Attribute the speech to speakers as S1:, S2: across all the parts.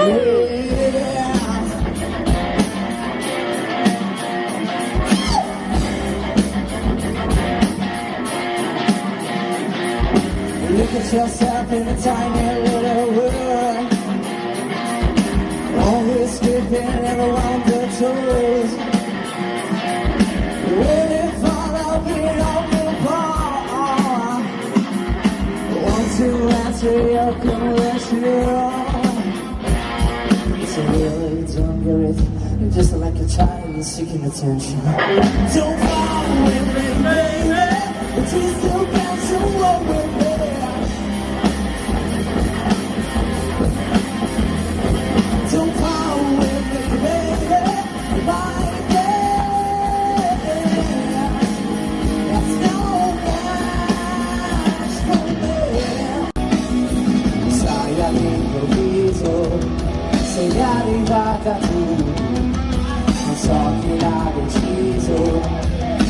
S1: Look at yourself in a tiny little world, always skipping everyone's toes, waiting for the beat of the bar. Want to answer your question, so really don't get it. You're just like a child seeking attention. Don't follow with me, baby, but you still got to walk with me. Don't follow with me, baby, my day. That's no match for me. Sai all'improvviso, sei arrivata tu, non so chi l'ha deciso,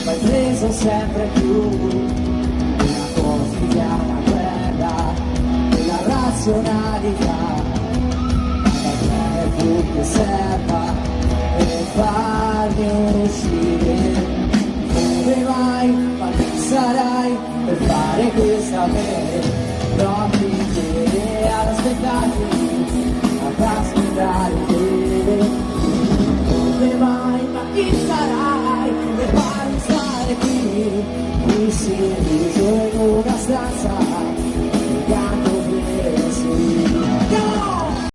S1: ma hai preso sempre più una quotidiana guerra della razionalità. Che serva per farmi uscire. Come mai, ma chi sarai per fare questa me? Notti che ad aspettarti, ad aspettare te.